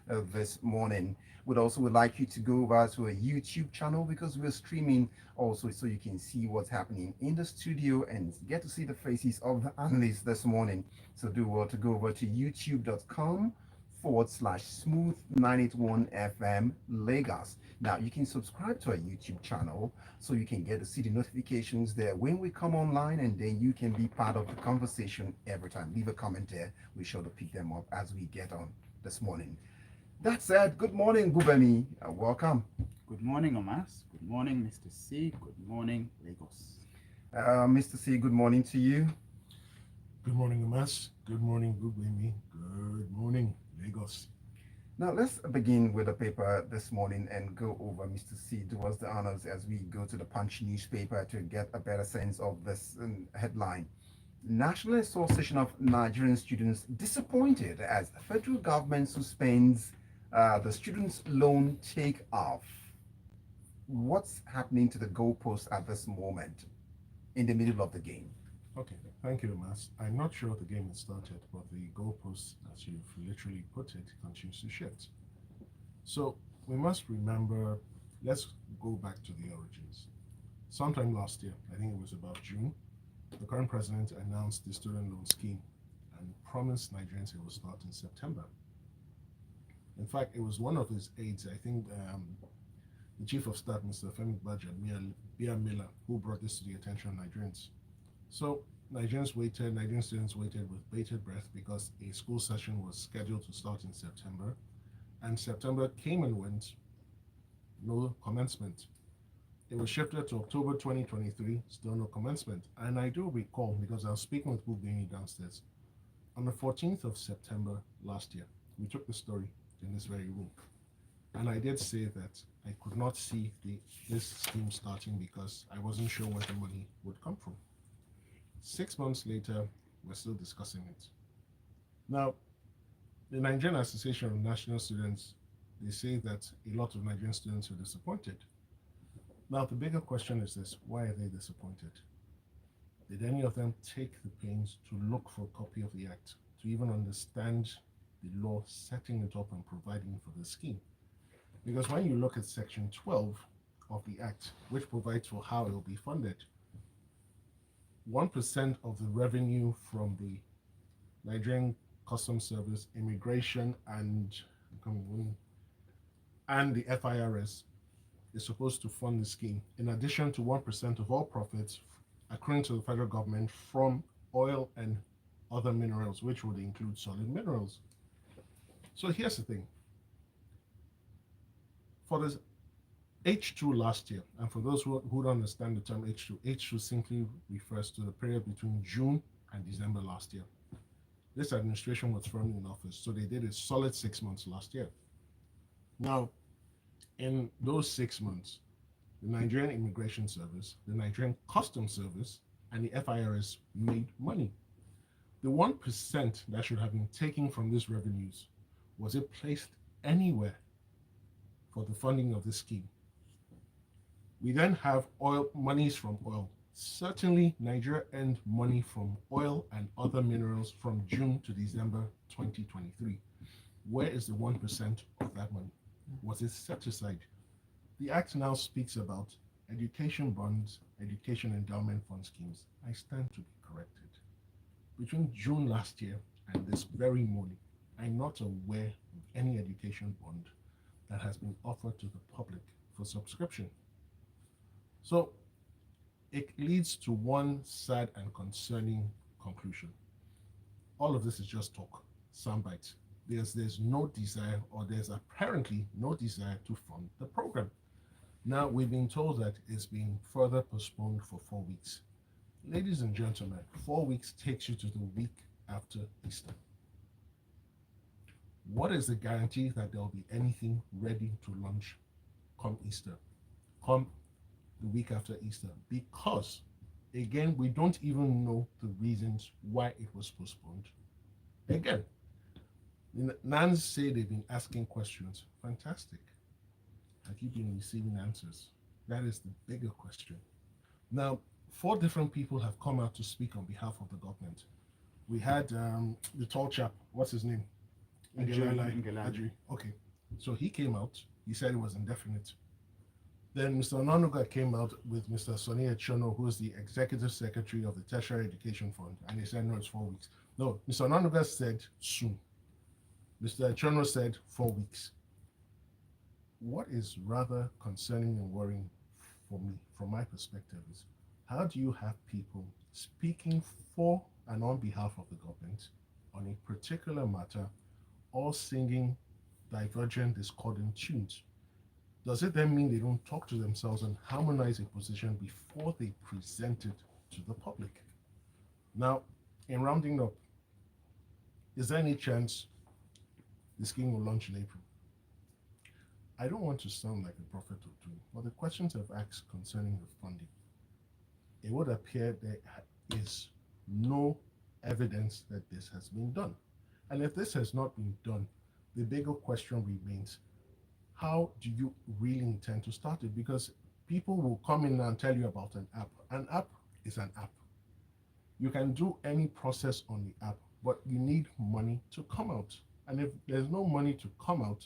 this morning. We'd also would like you to go over to a YouTube channel because we're streaming also, so you can see what's happening in the studio and get to see the faces of the analysts this morning. So do well to go over to youtube.com/ smooth 981 FM Lagos. Now you can subscribe to our YouTube channel so you can get to see the notifications there when we come online, and then you can be part of the conversation every time. Leave a comment there. We're sure to pick them up as we get on this morning. That said, good morning, Gbubemi. Welcome. Good morning, Omas. Good morning, Mr. C. Good morning, Lagos. Mr. C, good morning to you. Good morning, Omas. Good morning, Gbubemi. Good morning, Lagos. Now let's begin with the paper this morning and go over. Mr. C, do us the honors as we go to the Punch newspaper to get a better sense of this headline. National Association of Nigerian Students disappointed as the federal government suspends the students' loan take-off. What's happening to the goalposts at this moment in the middle of the game? Okay, thank you, Omas. I'm not sure the game has started, but the goalposts, as you've literally put it, continues to shift. So we must remember, let's go back to the origins. Sometime last year, I think it was about June, the current president announced the student loan scheme and promised Nigerians it will start in September. In fact, it was one of his aides, I think the chief of staff, Mr. Femi Bia Miller, who brought this to the attention of Nigerians. So Nigerian students waited with bated breath because a school session was scheduled to start in September, and September came and went, no commencement. It was shifted to October 2023, still no commencement. And I do recall, because I was speaking with Gbubemi downstairs, on the 14th of September last year, we took the story in this very room. And I did say that I could not see this scheme starting because I wasn't sure where the money would come from. 6 months later, we're still discussing it. Now, the Nigerian Association of National Students, they say that a lot of Nigerian students are disappointed. Now, the bigger question is this: why are they disappointed? Did any of them take the pains to look for a copy of the Act, to even understand the law setting it up and providing for the scheme? Because when you look at Section 12 of the Act, which provides for how it will be funded, 1% of the revenue from the Nigerian Customs Service, Immigration, and the FIRS is supposed to fund the scheme, in addition to 1% of all profits accruing to the federal government from oil and other minerals, which would include solid minerals. So here's the thing. For this H2 last year, and for those who don't understand the term H2 simply refers to the period between June and December last year. This administration was firmly in office, so they did a solid 6 months last year. Now, in those 6 months, the Nigerian Immigration Service, the Nigerian Customs Service, and the FIRS made money. The 1% that should have been taken from these revenues, was it placed anywhere for the funding of this scheme? We then have monies from oil. Certainly, Nigeria earned money from oil and other minerals from June to December 2023. Where is the 1% of that money? Was it set aside? The Act now speaks about education bonds, education endowment fund schemes. I stand to be corrected. Between June last year and this very morning, I'm not aware of any education bond that has been offered to the public for subscription. So it leads to one sad and concerning conclusion. All of this is just talk, soundbites. There's no desire, or there's apparently no desire to fund the program. Now, we've been told that it's been further postponed for 4 weeks. Ladies and gentlemen, 4 weeks takes you to the week after Easter. What is the guarantee that there will be anything ready to launch come Easter, come the week after Easter? Because, again, we don't even know the reasons why it was postponed. Again, the NANs say they've been asking questions. Fantastic. Have you been receiving answers? That is the bigger question. Now, 4 different people have come out to speak on behalf of the government. We had the tall chap, what's his name? Ngelale. Okay. So he came out. He said it was indefinite. Then Mr. Onanuga came out with Mr. Sonny Echono, who is the executive secretary of the Tertiary Education Fund, and he said, no, it's 4 weeks. No, Mr. Onanuga said soon. Mr. Echono said 4 weeks. What is rather concerning and worrying for me, from my perspective, is how do you have people speaking for and on behalf of the government on a particular matter, all singing divergent, discordant tunes? Does it then mean they don't talk to themselves and harmonize a position before they present it to the public? Now, in rounding up, is there any chance the scheme will launch in April? I don't want to sound like a prophet of doom, but the questions I've asked concerning the funding, it would appear there is no evidence that this has been done. And if this has not been done, the bigger question remains, how do you really intend to start it? Because people will come in and tell you about an app. An app is an app. You can do any process on the app, but you need money to come out. And if there's no money to come out,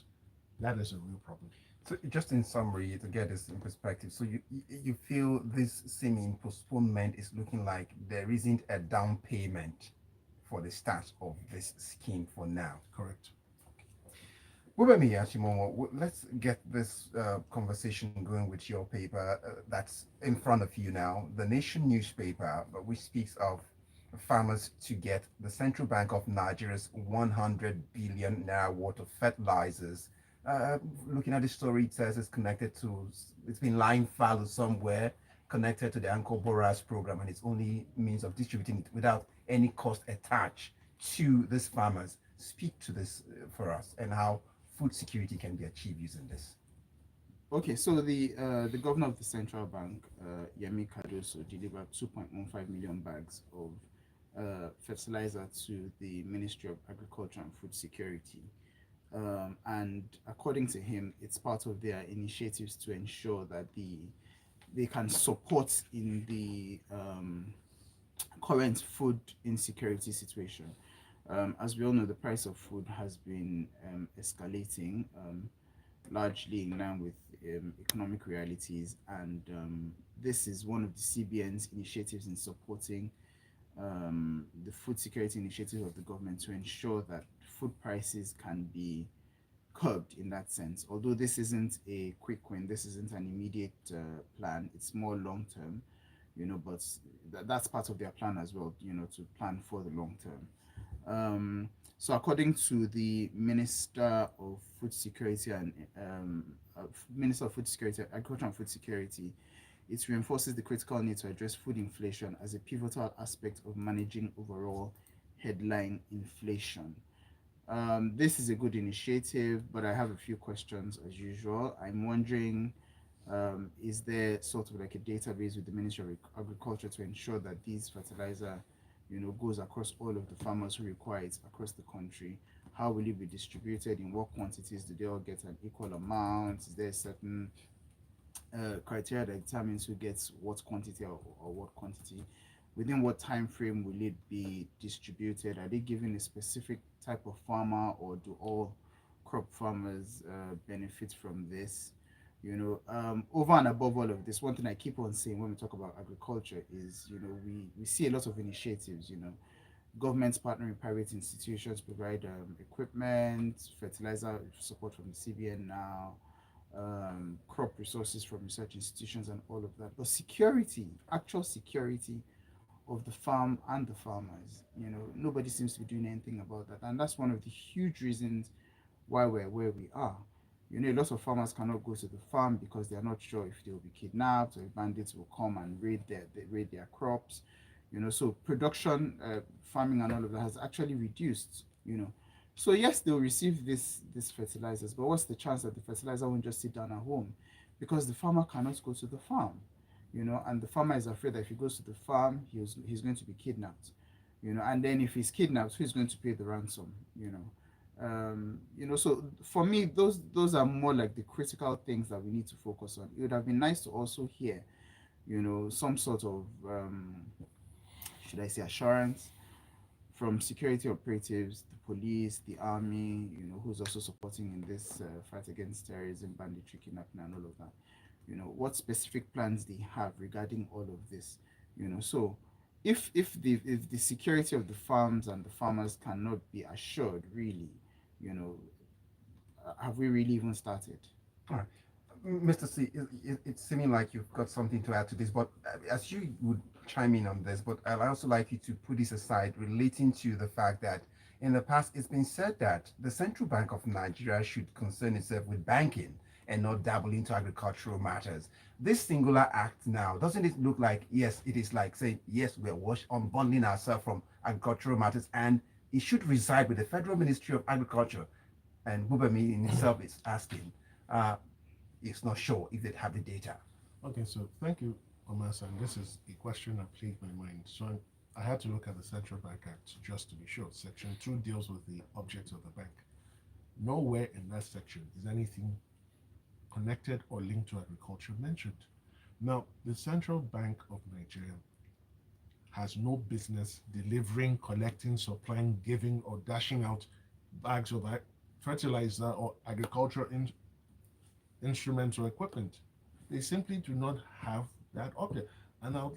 that is a real problem. So just in summary, to get this in perspective, so you feel this seeming postponement is looking like there isn't a down payment for the start of this scheme for now. Correct. Gbubemi Atimomo, let's get this conversation going with your paper that's in front of you now, the Nation newspaper, which speaks of farmers to get the Central Bank of Nigeria's 100 billion naira worth of fertilizers. Looking at the story, it says it's been lying fallow somewhere, connected to the Anchor Borers program, and its only means of distributing it without any cost attached to these farmers. Speak to this for us and how food security can be achieved using this. Okay, so the governor of the central bank, Yemi Cardoso, delivered 2.15 million bags of fertilizer to the Ministry of Agriculture and Food Security. And according to him, it's part of their initiatives to ensure that they can support in the current food insecurity situation. As we all know, the price of food has been escalating, largely in line with economic realities, and this is one of the CBN's initiatives in supporting the food security initiative of the government to ensure that food prices can be curbed in that sense. Although this isn't a quick win, this isn't an immediate plan, it's more long term, but that's part of their plan as well, to plan for the long term. So according to the Minister of Food Security and Minister of Food Security, Agriculture and Food Security, it reinforces the critical need to address food inflation as a pivotal aspect of managing overall headline inflation. This is a good initiative, but I have a few questions as usual. I'm wondering, is there sort of like a database with the Ministry of Agriculture to ensure that these fertilizer goes across all of the farmers who require it across the country? How will it be distributed? In what quantities? Do they all get an equal amount? Is there a certain criteria that determines who gets what quantity or what quantity? Within what time frame will it be distributed? Are they given a specific type of farmer, or do all crop farmers benefit from this? Over and above all of this, one thing I keep on saying when we talk about agriculture is, we see a lot of initiatives, governments partnering with private institutions, provide equipment, fertilizer support from the CBN now, crop resources from research institutions and all of that. But security, actual security of the farm and the farmers, nobody seems to be doing anything about that. And that's one of the huge reasons why we're where we are. A lot of farmers cannot go to the farm because they are not sure if they will be kidnapped or if bandits will come and raid their crops. So production, farming and all of that has actually reduced, So yes, they'll receive these fertilizers, but what's the chance that the fertilizer won't just sit down at home? Because the farmer cannot go to the farm, and the farmer is afraid that if he goes to the farm, he's going to be kidnapped, and then if he's kidnapped, who's going to pay the ransom, So for me, those are more like the critical things that we need to focus on. It would have been nice to also hear, some sort of, should I say, assurance from security operatives, the police, the army, who's also supporting in this fight against terrorism, banditry, kidnapping, and all of that. What specific plans they have regarding all of this. So if the security of the farms and the farmers cannot be assured, really, you know, have we really even started? All right. Mr. C, it's seeming like you've got something to add to this, but as you would chime in on this, but I'd also like you to put this aside relating to the fact that in the past it's been said that the Central Bank of Nigeria should concern itself with banking and not dabble into agricultural matters. This singular act now, doesn't it look like, yes, it is like saying, yes, we're unbundling ourselves from agricultural matters and it should reside with the Federal Ministry of Agriculture. And Gbubemi in itself is asking, it's not sure if they have the data. Okay, so thank you, Omatseye. This is a question that plagued my mind. So I had to look at the Central Bank Act just to be sure. Section 2 deals with the objects of the bank. Nowhere in that section is anything connected or linked to agriculture mentioned. Now, the Central Bank of Nigeria has no business delivering, collecting, supplying, giving, or dashing out bags of fertilizer or agricultural instruments or equipment. They simply do not have that object. And now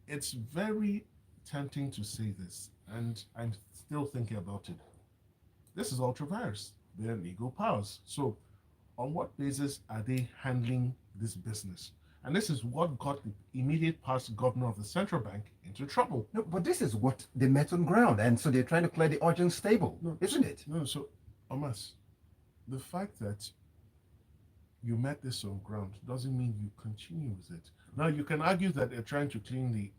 it's very tempting to say this, and I'm still thinking about it. This is ultra virus, their legal powers. So on what basis are they handling this business? And this is what got the immediate past governor of the central bank into trouble. No, but this is what they met on ground, and so they're trying to clear the urgent stable, no, isn't it? No, so Omas, the fact that you met this on ground doesn't mean you continue with it. Now you can argue that they're trying to clean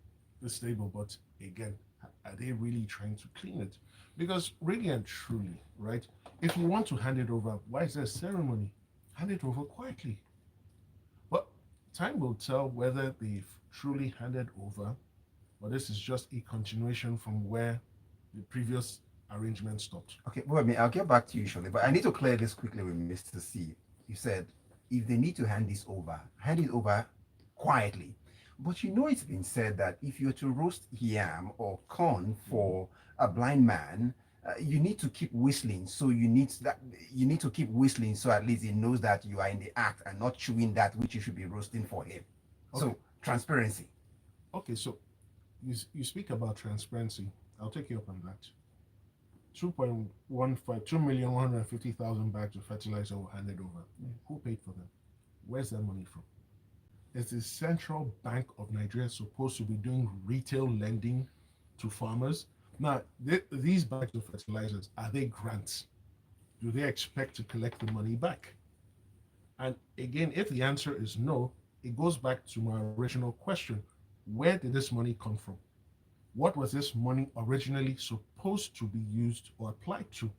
the stable, but again, are they really trying to clean it? Because really and truly, right, if you want to hand it over, why is there a ceremony? Hand it over quietly. But time will tell whether they've truly handed over, or this is just a continuation from where the previous arrangement stopped. Okay, well, I mean, I'll get back to you shortly, but I need to clear this quickly with Mr. C. You said if they need to hand it over quietly. But it's been said that if you're to roast yam or corn for a blind man, you need to keep whistling. So you need to keep whistling so at least he knows that you are in the act and not chewing that which you should be roasting for him. Okay. So transparency. Okay, so you speak about transparency. I'll take you up on that. 2,150,000 bags of fertilizer were handed over. Who paid for them? Where's that money from? Is the Central Bank of Nigeria supposed to be doing retail lending to farmers? Now, these bags of fertilizers, are they grants? Do they expect to collect the money back? And again, if the answer is no, it goes back to my original question. Where did this money come from? What was this money originally supposed to be used or applied to?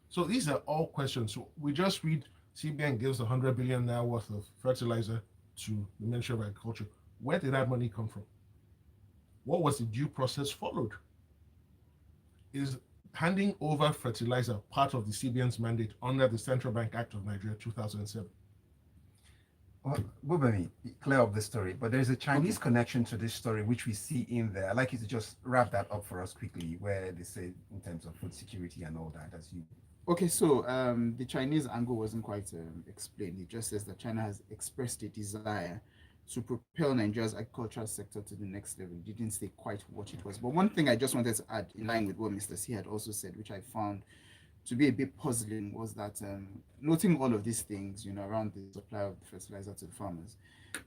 So these are all questions. So we just read CBN gives 100 billion now worth of fertilizer to the Ministry of Agriculture. Where did that money come from? What was the due process followed? Is handing over fertilizer part of the CBN's mandate under the Central Bank Act of Nigeria 2007? Well, Gbubemi, clear up the story, but there's a Chinese connection to this story which we see in there. I'd like you to just wrap that up for us quickly, where they say in terms of food security and all that, as you. Okay, so the Chinese angle wasn't quite explained. It just says that China has expressed a desire to propel Nigeria's agricultural sector to the next level. It didn't say quite what it was. But one thing I just wanted to add, in line with what Mr. C had also said, which I found to be a bit puzzling, was that noting all of these things, around the supply of fertilizer to the farmers,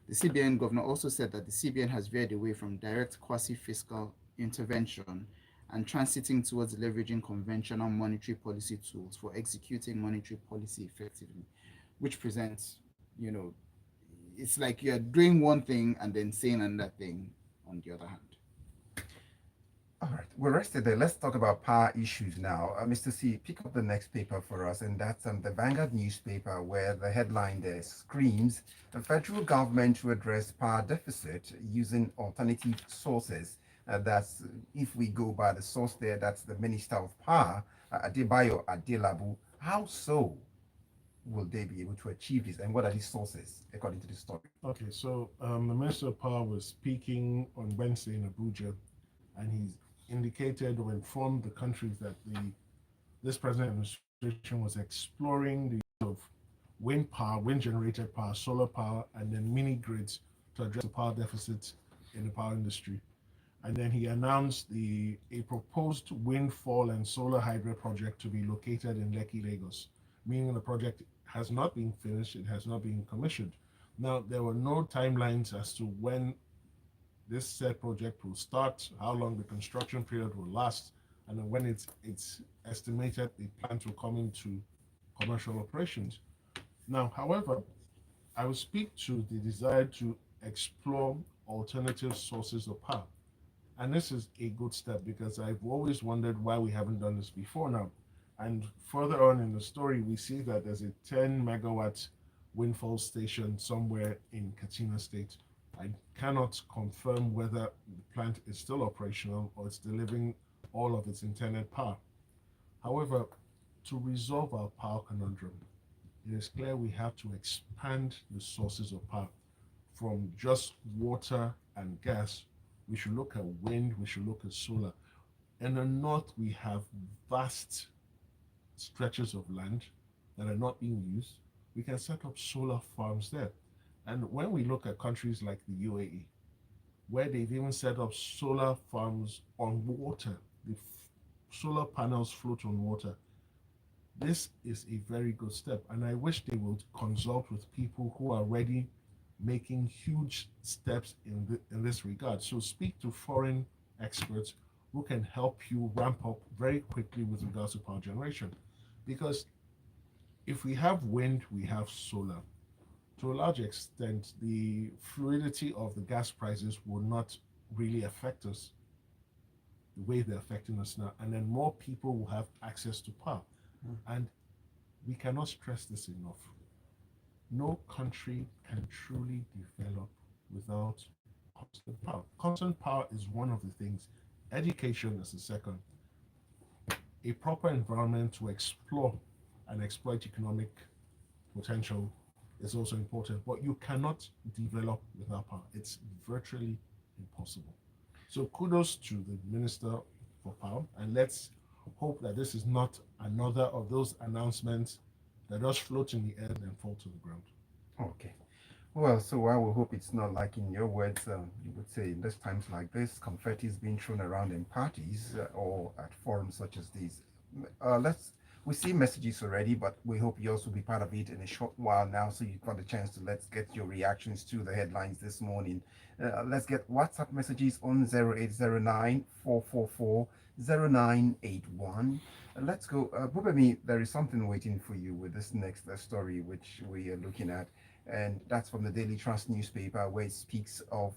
the CBN governor also said that the CBN has veered away from direct quasi-fiscal intervention and transiting towards leveraging conventional monetary policy tools for executing monetary policy effectively, which presents, it's like you're doing one thing and then saying another thing on the other hand. All right, we're rested there. Let's talk about power issues now. Mr. C, pick up the next paper for us, and that's the Vanguard newspaper, where the headline there screams, the federal government to address power deficit using alternative sources. That's, if we go by the source there, that's the Minister of Power, Adelabu. How so will they be able to achieve this, and what are these sources, according to the story? Okay, so the Minister of Power was speaking on Wednesday in Abuja, and indicated or informed the countries that this present administration was exploring the use of wind power, wind generated power, solar power, and then mini grids to address the power deficit in the power industry. And then he announced a proposed windfall and solar hydro project to be located in Lekki, Lagos, meaning the project has not been finished, it has not been commissioned. Now, there were no timelines as to when this said project will start, how long the construction period will last, and then when it's estimated the plant will come into commercial operations. Now, however, I will speak to the desire to explore alternative sources of power. And this is a good step because I've always wondered why we haven't done this before now. And further on in the story, we see that there's a 10 megawatt windfall station somewhere in Katsina State. I cannot confirm whether the plant is still operational or it's delivering all of its intended power. However, to resolve our power conundrum, it is clear we have to expand the sources of power from just water and gas. We should look at wind, we should look at solar. In the north, we have vast stretches of land that are not being used. We can set up solar farms there. And when we look at countries like the UAE, where they've even set up solar farms on water, the solar panels float on water. This is a very good step, and I wish they would consult with people who are already making huge steps in this regard. So speak to foreign experts who can help you ramp up very quickly with regards to power generation. Because if we have wind, we have solar. To a large extent, the fluidity of the gas prices will not really affect us the way they're affecting us now. And then more people will have access to power. And we cannot stress this enough. No country can truly develop without constant power. Constant power is one of the things. Education is the second. A proper environment to explore and exploit economic potential is also important, but you cannot develop without power. It's virtually impossible. So kudos to the Minister for Power, and let's hope that this is not another of those announcements that just float in the air and fall to the ground. Okay. Well, so I will hope it's not like in your words, you would say, in these times like this, confetti is being thrown around in parties or at forums such as these. We see messages already, but we hope you also be part of it in a short while now. So you've got a chance to let's get your reactions to the headlines this morning. Let's get WhatsApp messages on 0809 444 0981. Let's go. Gbubemi, there is something waiting for you with this next story, which we are looking at. And that's from the Daily Trust newspaper, where it speaks of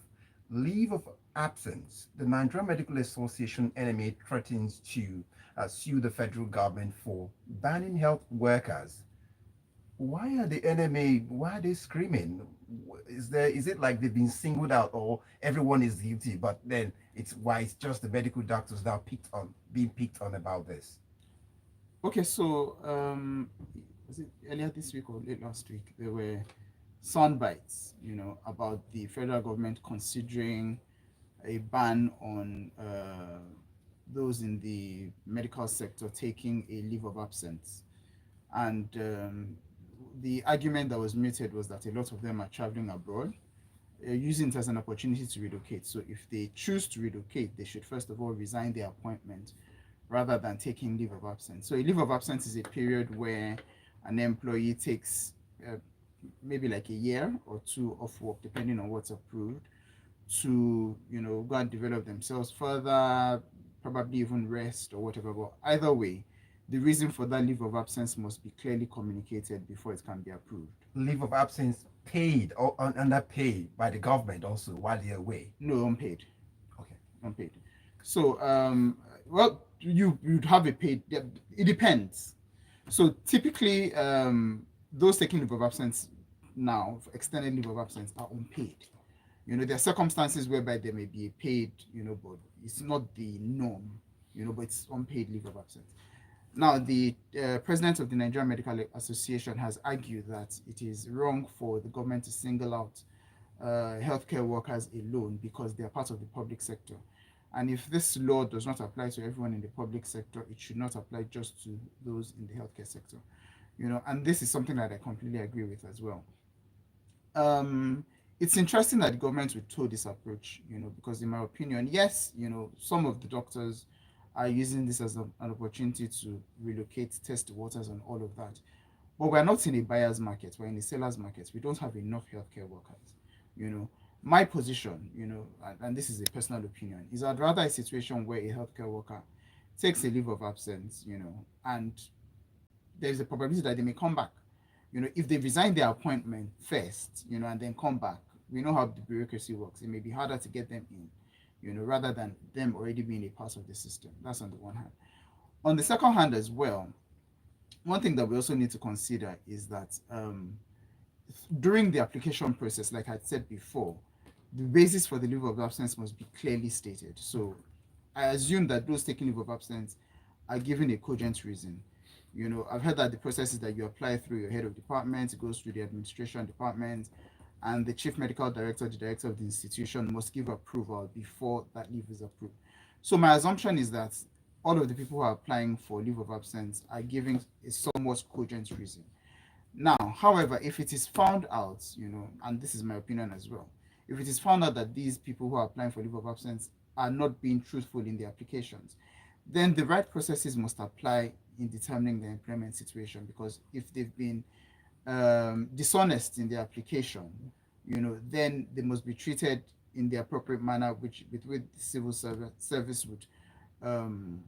leave of absence. The Nigerian Medical Association NMA threatens to sue the federal government for banning health workers. Why are the NMA, why are they screaming? Is it like they've been singled out or everyone is guilty, but then it's just the medical doctors that are being picked on about this? Okay, so was it earlier this week or late last week? There were sound bites, about the federal government considering a ban on those in the medical sector taking a leave of absence. And the argument that was muted was that a lot of them are traveling abroad, using it as an opportunity to relocate. So if they choose to relocate, they should first of all resign their appointment rather than taking leave of absence. So a leave of absence is a period where an employee takes maybe like a year or two off work, depending on what's approved, to go and develop themselves further, probably even rest or whatever. But either way, the reason for that leave of absence must be clearly communicated before it can be approved. Leave of absence paid or underpaid by the government also while they're away? No, unpaid. Okay. Unpaid. So well, you'd have a paid. It depends. So typically, those taking leave of absence now, extended leave of absence, are unpaid. There are circumstances whereby there may be a paid, but it's not the norm, but it's unpaid leave of absence. Now, the president of the Nigerian Medical Association has argued that it is wrong for the government to single out healthcare workers alone because they are part of the public sector. And if this law does not apply to everyone in the public sector, it should not apply just to those in the healthcare sector. And this is something that I completely agree with as well. It's interesting that the government would toe this approach, because in my opinion, yes, some of the doctors are using this as an opportunity to relocate, test the waters, and all of that. But we're not in a buyer's market, we're in a seller's market. We don't have enough healthcare workers. You know, my position, and this is a personal opinion, is I'd rather a situation where a healthcare worker takes a leave of absence, and there's a probability that they may come back. If they resign their appointment first, and then come back, we know how the bureaucracy works. It may be harder to get them in, rather than them already being a part of the system. That's on the one hand. On the second hand as well, one thing that we also need to consider is that during the application process, like I said before, the basis for the leave of absence must be clearly stated. So I assume that those taking leave of absence are given a cogent reason. I've heard that the process is that you apply through your head of department, it goes through the administration department, and the chief medical director, the director of the institution, must give approval before that leave is approved. So my assumption is that all of the people who are applying for leave of absence are giving a somewhat cogent reason. Now, however, if it is found out, and this is my opinion as well, if it is found out that these people who are applying for leave of absence are not being truthful in their applications, then the right processes must apply in determining their employment situation. Because if they've been dishonest in their application, then they must be treated in the appropriate manner, which with the civil service would um,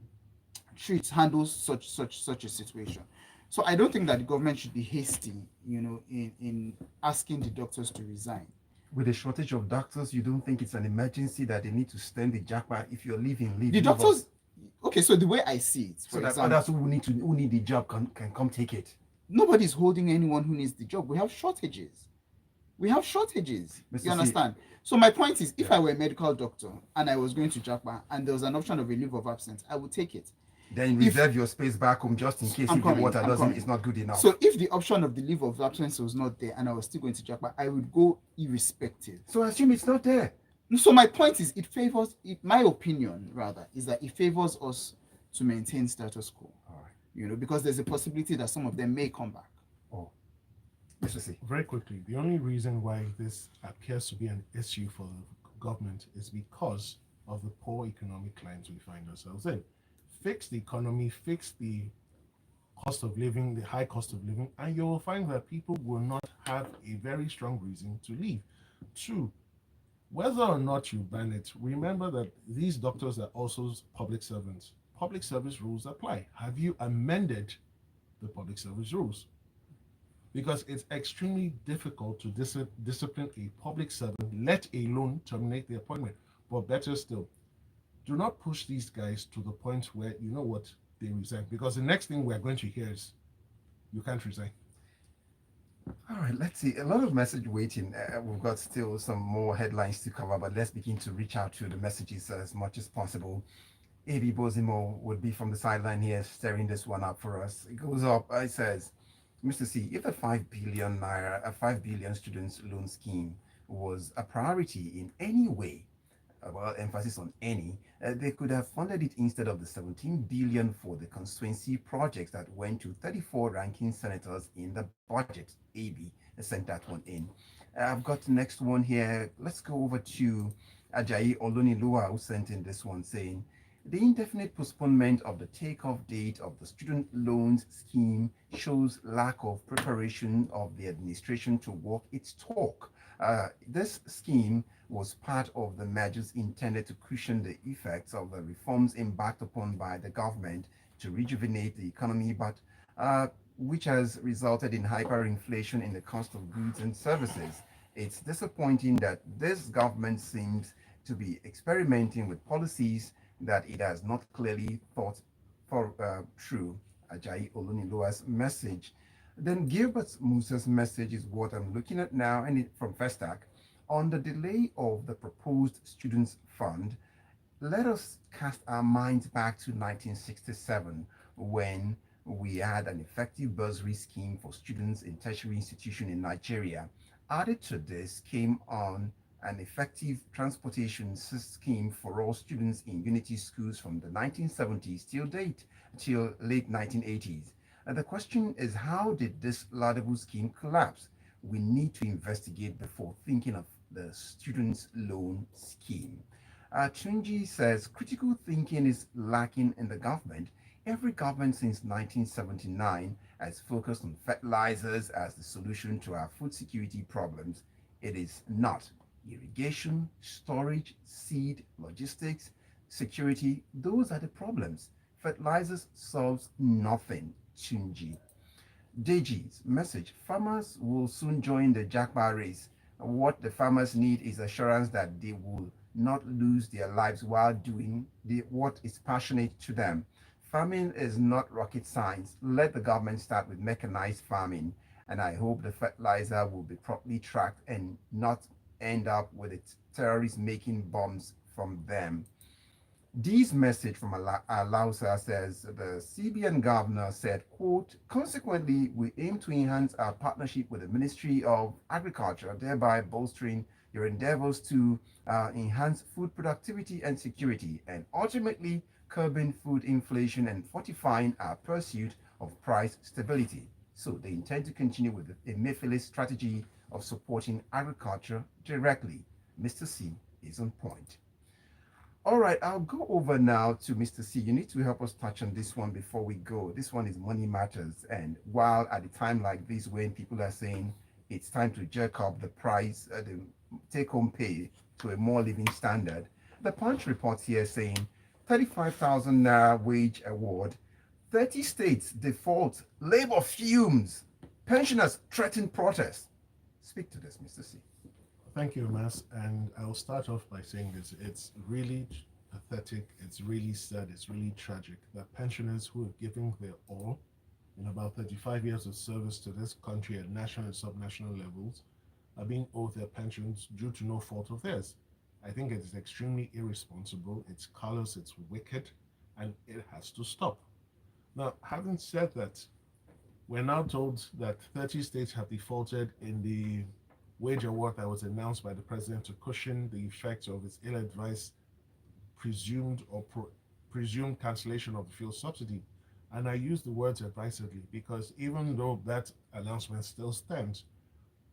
handle such a situation. So I don't think that the government should be hasty, in asking the doctors to resign. With a shortage of doctors, you don't think it's an emergency that they need to stand the jackpot? If you're leaving, leave. The leave us. doctors, okay, so the way I see it, So for that example, others who need the job can come take it. nobody's holding anyone who needs the job. We have shortages. Mr. You C, understand? So my point is, if I were a medical doctor and I was going to Japan and there was an option of a leave of absence, I would take it. then reserve your space back home just in case I'm if coming, the water I'm doesn't coming. it's not good enough. So if the option of the leave of absence was not there and I was still going to Japan, I would go irrespective. So assume it's not there. So my point is, my opinion rather, is that it favors us to maintain status quo. All right. Because there's a possibility that some of them may come back. Oh, Mr. C. Very quickly, the only reason why this appears to be an issue for the government is because of the poor economic climate we find ourselves in. Fix the economy, fix the cost of living, the high cost of living, and you will find that people will not have a very strong reason to leave. Two, whether or not you ban it, remember that these doctors are also public servants. Public service rules apply. Have you amended the public service rules? Because it's extremely difficult to discipline a public servant, let alone terminate the appointment. But better still, do not push these guys to the point where, you know what, they resign. Because the next thing we're going to hear is, you can't resign. All right, let's see. A lot of message waiting. We've got still some more headlines to cover, but let's begin to reach out to the messages as much as possible. A.B. Bozimo would be from the sideline here, stirring this one up for us. It goes up. It says, Mr. C, if a 5 billion naira, a 5 billion students loan scheme was a priority in any way, well, emphasis on any, they could have funded it instead of the 17 billion for the constituency projects that went to 34 ranking senators in the budget. AB sent that one in. I've got the next one here. Let's go over to Ajayi Olonilua, who sent in this one saying, the indefinite postponement of the takeoff date of the student loans scheme shows lack of preparation of the administration to walk its talk. This scheme was part of the measures intended to cushion the effects of the reforms embarked upon by the government to rejuvenate the economy, but which has resulted in hyperinflation in the cost of goods and services. It's disappointing that this government seems to be experimenting with policies that it has not clearly thought through. Ajayi Olunilua's message. Then Gilbert Musa's message is what I'm looking at now, and from Festac. On the delay of the proposed Students' Fund, let us cast our minds back to 1967 when we had an effective bursary scheme for students in tertiary institution in Nigeria. Added to this came on an effective transportation scheme for all students in unity schools from the 1970s till late 1980s. And the question is, how did this laudable scheme collapse? We need to investigate before thinking of the students' loan scheme. Tunji says critical thinking is lacking in the government. Every government since 1979 has focused on fertilizers as the solution to our food security problems. It is not. Irrigation, storage, seed, logistics, security, those are the problems. Fertilizers solves nothing. Tunji. Deji's message: farmers will soon join the Jackpot race. What the farmers need is assurance that they will not lose their lives while doing what is passionate to them. Farming is not rocket science. Let the government start with mechanized farming, and I hope the fertilizer will be properly tracked and not end up with its terrorists making bombs from them. This message from Alausa says the CBN governor said, quote, consequently, we aim to enhance our partnership with the Ministry of Agriculture, thereby bolstering your endeavors to enhance food productivity and security, and ultimately curbing food inflation and fortifying our pursuit of price stability. So they intend to continue with the Emefiele strategy of supporting agriculture directly. Mr. C is on point. All right, I'll go over now to Mr. C. You need to help us touch on this one before we go. This one is money matters. And while at a time like this, when people are saying it's time to jerk up the price, the take-home pay to a more living standard, the Punch reports here saying 35,000 Naira wage award, 30 states default, labor fumes, pensioners threaten protest. Speak to this, Mr. C. Thank you, Mas. And I'll start off by saying this. It's really pathetic. It's really sad. It's really tragic that pensioners who have given their all in about 35 years of service to this country at national and subnational levels are being owed their pensions due to no fault of theirs. I think it is extremely irresponsible. It's callous. It's wicked. And it has to stop. Now, having said that, we're now told that 30 states have defaulted in the wage award that was announced by the president to cushion the effects of its ill-advised presumed cancellation of the fuel subsidy. And I use the words advisedly because even though that announcement still stands,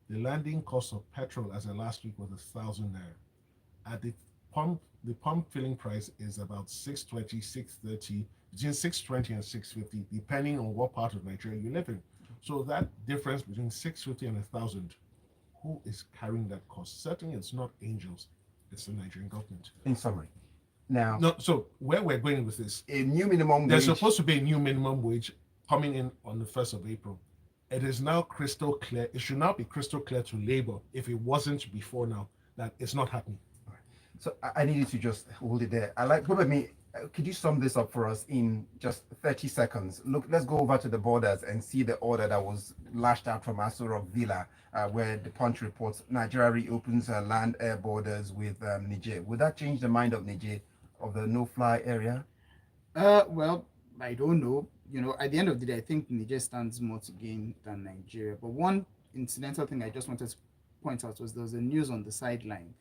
the landing cost of petrol as of last week was 1,000 naira. At the pump filling price is about 620, 630, between 620 and 650, depending on what part of Nigeria you live in. So that difference between 650 and 1,000, who is carrying that cost? Certainly it's not angels, it's the Nigerian government. In summary, now, no, so where we're going with this, a new minimum wage. There's supposed to be a new minimum wage coming in on the 1st of April. It is now crystal clear. It should now be crystal clear to labor, if it wasn't before now, that it's not happening. So I need you to just hold it there. I like Gbubemi. Could you sum this up for us in just 30 seconds? Look, let's go over to the borders and see the order that was lashed out from Asura Villa, where the Punch reports Nigeria reopens land air borders with Niger. Would that change the mind of Niger of the no-fly area? Well, I don't know. You know, at the end of the day, I think Niger stands more to gain than Nigeria. But one incidental thing I just wanted to point out was there was a news on the sideline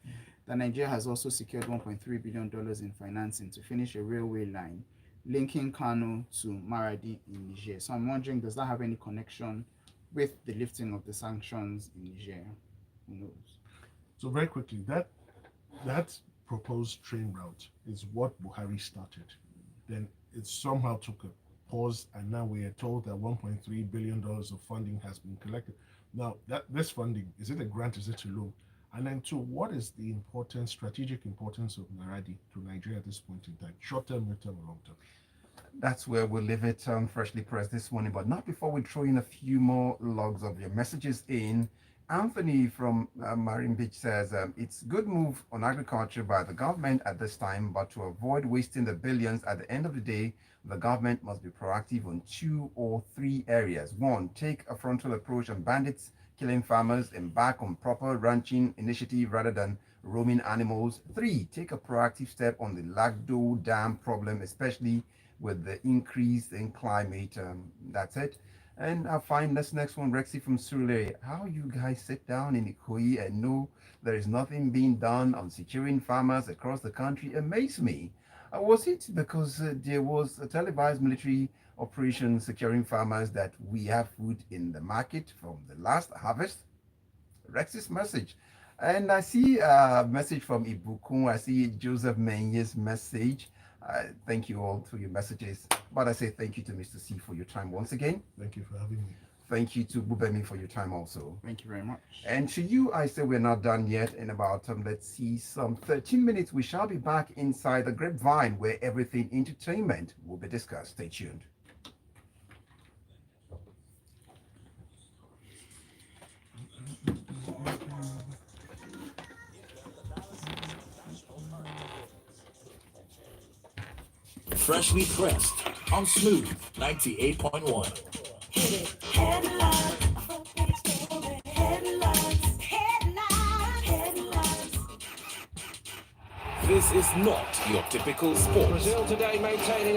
that Nigeria has also secured $1.3 billion in financing to finish a railway line linking Kano to Maradi in Niger. So I'm wondering, does that have any connection with the lifting of the sanctions in Niger? Who knows? So very quickly, that proposed train route is what Buhari started. Then it somehow took a pause, and now we are told that $1.3 billion of funding has been collected. Now, this funding, is it a grant, is it a loan? And then two, what is the strategic importance of Maradi to Nigeria at this point in time? Short-term, mid-term, or long-term? That's where we'll leave it freshly pressed this morning, but not before we throw in a few more logs of your messages in. Anthony from Marine Beach says, it's good move on agriculture by the government at this time, but to avoid wasting the billions at the end of the day, the government must be proactive on 2 or 3 areas. 1, take a frontal approach on bandits killing farmers, embark on proper ranching initiative rather than roaming animals. 3, take a proactive step on the Lagdo Dam problem, especially with the increase in climate. That's it. And I find this next one, Rexy from Surulere. How you guys sit down in Ikoyi and know there is nothing being done on securing farmers across the country amazed me. Was it because there was a televised military operation securing farmers that we have food in the market from the last harvest? Rex's message. And I see a message from Ibukun. I see Joseph Menye's message. Thank you all for your messages. But I say thank you to Mr. C for your time once again. Thank you for having me. Thank you to Gbubemi for your time also. Thank you very much. And to you, I say we're not done yet. In about, let's see, some 13 minutes, we shall be back inside the grapevine where everything entertainment will be discussed. Stay tuned. Freshly pressed on Smooth 98.1. Headlines. Headlines. Headlines. This is not your typical sports. Brazil today maintaining a